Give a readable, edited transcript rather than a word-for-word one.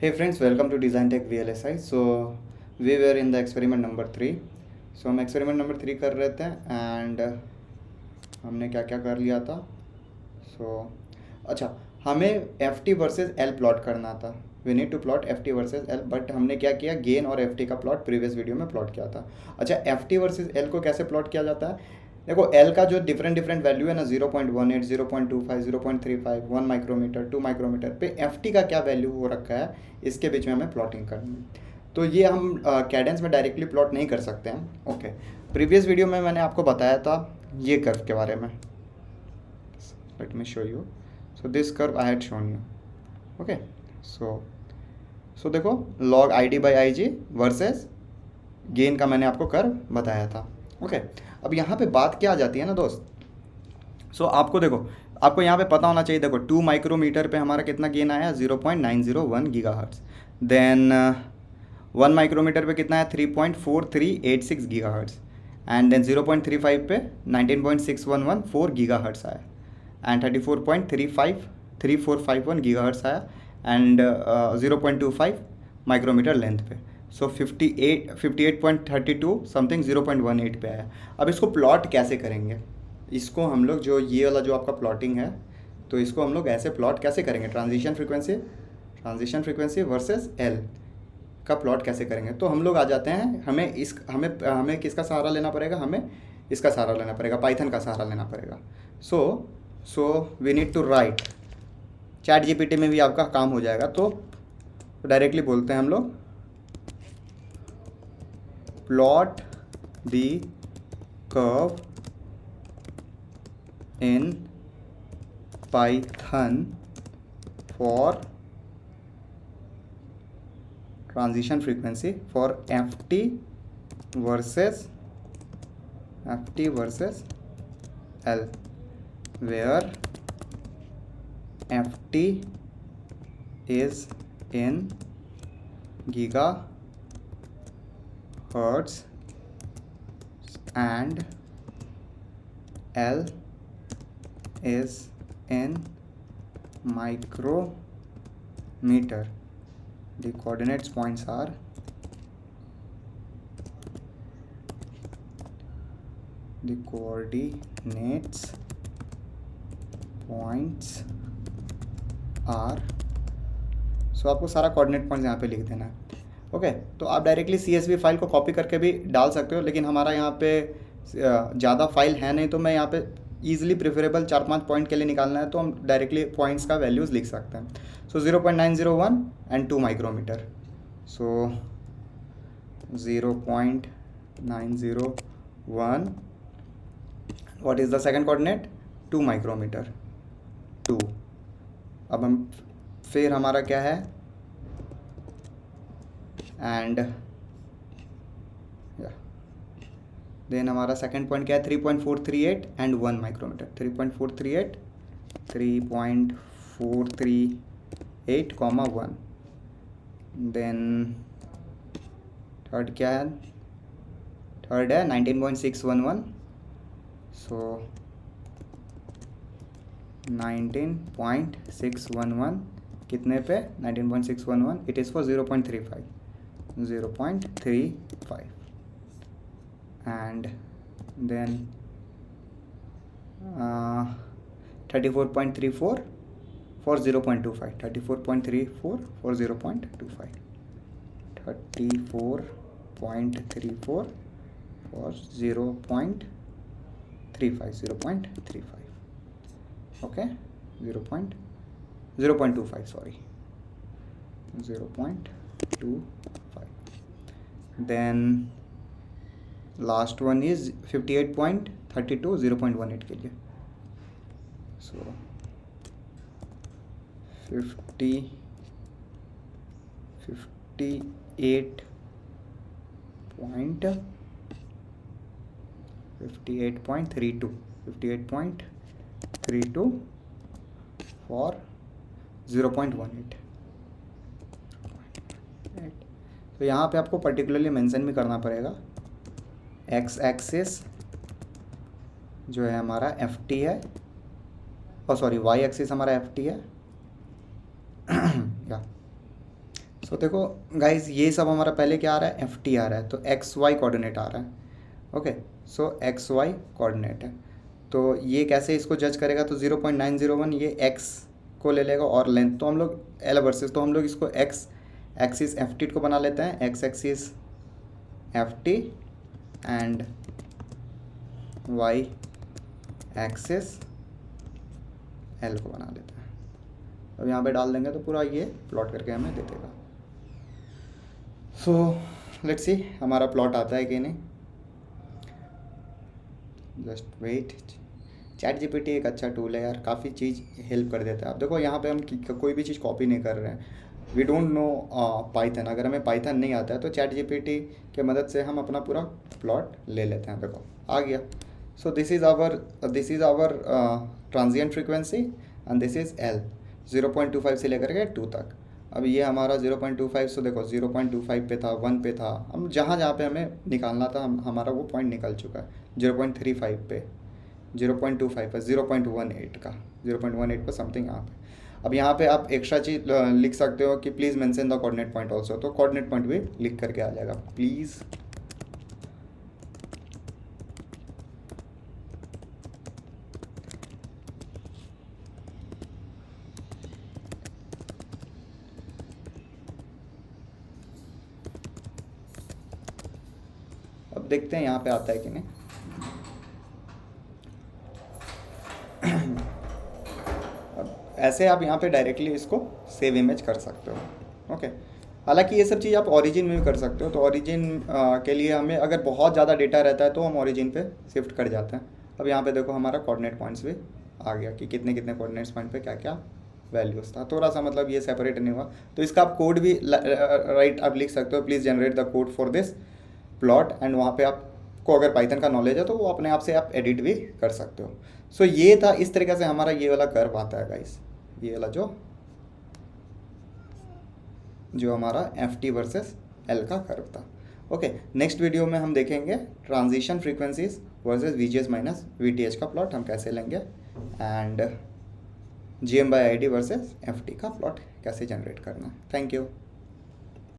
Hey friends, welcome to Design Tech VLSI. So we were in the experiment number 3. So हम experiment number 3 कर रहे थे and हमने क्या क्या कर लिया था. So अच्छा, हमें FT वर्सेस L प्लॉट करना था. We need to plot FT versus L, but हमने क्या किया, गेन और FT का प्लॉट प्रीवियस वीडियो में प्लॉट किया था. अच्छा, FT वर्सेस L को कैसे प्लॉट किया जाता है? देखो, L का जो डिफरेंट वैल्यू है ना, 0.18, 0.25, 0.35, 1 माइक्रोमीटर, 2 माइक्रोमीटर पे FT का क्या वैल्यू हो रखा है, इसके बीच में हमें प्लॉटिंग करनी है. तो ये हम कैडेंस में डायरेक्टली प्लॉट नहीं कर सकते हैं. ओके, प्रीवियस वीडियो में मैंने आपको बताया था ये कर्व के बारे में. Let me show you. So this curve I had shown you. Okay, so देखो, log ID/IG वर्सेस गेन का मैंने आपको कर्व बताया था. ओके, अब यहाँ पे बात क्या आ जाती है ना दोस्त. सो आपको देखो, आपको यहाँ पे पता होना चाहिए. देखो, 2 माइक्रोमीटर पे हमारा कितना गेन आया, 0.901 गीगाहर्ट्ज. देन 1 माइक्रोमीटर पे कितना है, 3.4386 गीगाहर्ट्ज. एंड देन 0.35 पे 19.6114 गीगाहर्ट्ज आया. एंड 34.3451 गीगाहर्ट्ज आया. एंड 0.25 माइक्रोमीटर लेंथ पे. सो 58.32 समथिंग 0.18 पे आया. अब इसको प्लॉट कैसे करेंगे? इसको हम लोग, जो ये वाला जो आपका प्लॉटिंग है, तो इसको हम लोग ऐसे प्लॉट कैसे करेंगे? ट्रांजिशन फ्रीक्वेंसी वर्सेस एल का प्लॉट कैसे करेंगे? तो हम लोग आ जाते हैं, हमें किसका सहारा लेना पड़ेगा? हमें इसका सहारा लेना पड़ेगा, पाइथन का सहारा लेना पड़ेगा. So we need to write. Chat GPT में भी आपका काम हो जाएगा. तो डायरेक्टली बोलते हैं हम लोग, plot the curve in Python for transition frequency for FT versus L, where FT is in gigahertz and L is in micrometer. The coordinates points are सो आपको सारा कोऑर्डिनेट पॉइंट्स यहाँ पे लिख देना है. ओके, तो आप डायरेक्टली CSV फाइल को कॉपी करके भी डाल सकते हो, लेकिन हमारा यहाँ पे ज़्यादा फाइल है नहीं, तो मैं यहाँ पे ईजिली प्रेफरेबल 4-5 पॉइंट के लिए निकालना है, तो हम डायरेक्टली पॉइंट्स का वैल्यूज़ लिख सकते हैं. So 0.901 and 2 micrometer. So 0.901, what is the second coordinate? 2 micrometer, 2. अब हम फिर हमारा क्या है, एंड देन हमारा सेकंड पॉइंट क्या है, 3.438 and 1 micrometer. 3.438, 3.438 comma 1. Then third क्या है, थर्ड है 19.611. सो 19.611 कितने पे, 19.611, it is for 0.35. and then 34.34 for 0.25. 34.34 for 0.25. 34.34 for 0.35. Okay, 0.25, sorry, 0.25. then last one is 58.32 0.18 के लिए. सो 58.32 फॉर 0.18. तो यहाँ पे आपको पर्टिकुलरली मेंशन भी करना पड़ेगा. एक्स एक्सिस जो है हमारा FT है, और सॉरी वाई एक्सिस हमारा FT है. या सो देखो गाइज, ये सब हमारा पहले क्या आ रहा है, एफ टी आ रहा है, तो एक्स वाई कोऑर्डिनेट आ रहा है। ओके, सो एक्स वाई कोऑर्डिनेट है, तो ये कैसे इसको जज करेगा, तो 0.901 ये एक्स को ले लेगा और लेंथ, तो हम लोग एल वर्सेस, तो हम लोग इसको एक्स एक्सिस एफ टी को बना लेते हैं, X axis F T and Y axis L को बना लेते हैं। अब यहाँ पे डाल देंगे तो पूरा ये प्लॉट करके हमें दे देगा। सो लेट्स सी हमारा प्लॉट आता है कि नहीं। जस्ट वेट, चैट जीपीटी एक अच्छा टूल है यार, काफ़ी चीज़ हेल्प कर देता है। अब देखो यहाँ पे हम कोई भी चीज़ कॉपी नहीं कर रहे हैं, वी डोंट नो पाइथन। अगर हमें पाइथन नहीं आता है तो चैट जीपीटी के मदद से हम अपना पूरा प्लॉट ले लेते हैं। देखो आ गया। So this is our transient frequency and this is L, 0.25 से लेकर के 2 तक। अब ये हमारा 0.25, सो देखो 0.25 पे था, 1 पे था, हम जहाँ जहाँ पे हमें निकालना था हमारा वो पॉइंट निकल चुका है। 0.35 पे, 0.25 पर, 0.18 का, 0.18 पर समथिंग यहाँ पे। अब यहाँ पे आप एक्स्ट्रा चीज लिख सकते हो कि please mention the coordinate point also, तो कोऑर्डिनेट पॉइंट भी लिख करके आ जाएगा प्लीज़। अब देखते हैं यहाँ पे आता है कि नहीं। अब ऐसे आप यहाँ पे डायरेक्टली इसको सेव इमेज कर सकते हो। ओके, हालांकि ये सब चीज़ आप ओरिजिन में भी कर सकते हो, तो ओरिजिन के लिए हमें अगर बहुत ज़्यादा डेटा रहता है तो हम ओरिजिन पे शिफ्ट कर जाते हैं। अब यहाँ पे देखो हमारा कोऑर्डिनेट पॉइंट्स भी आ गया कि कितने कितने कोऑर्डिनेट्स पॉइंट पे क्या क्या वैल्यूज़ था। थोड़ा सा मतलब ये सेपरेट नहीं हुआ, तो इसका आप कोड भी राइट आप लिख सकते हो, please generate the code for this plot, and वहाँ पे आपको अगर पाइथन का नॉलेज है तो वो अपने आप से आप एडिट भी कर सकते हो। सो ये था, इस तरीके से हमारा ये वाला कर्व आता है गाइस, ये वाला जो हमारा एफ टी वर्सेस एल का कर्व था। ओके, नेक्स्ट वीडियो में हम देखेंगे transition frequencies versus V G S minus V T H का प्लॉट हम कैसे लेंगे, and G M by I D versus F T का प्लॉट कैसे जनरेट करना है। Thank you.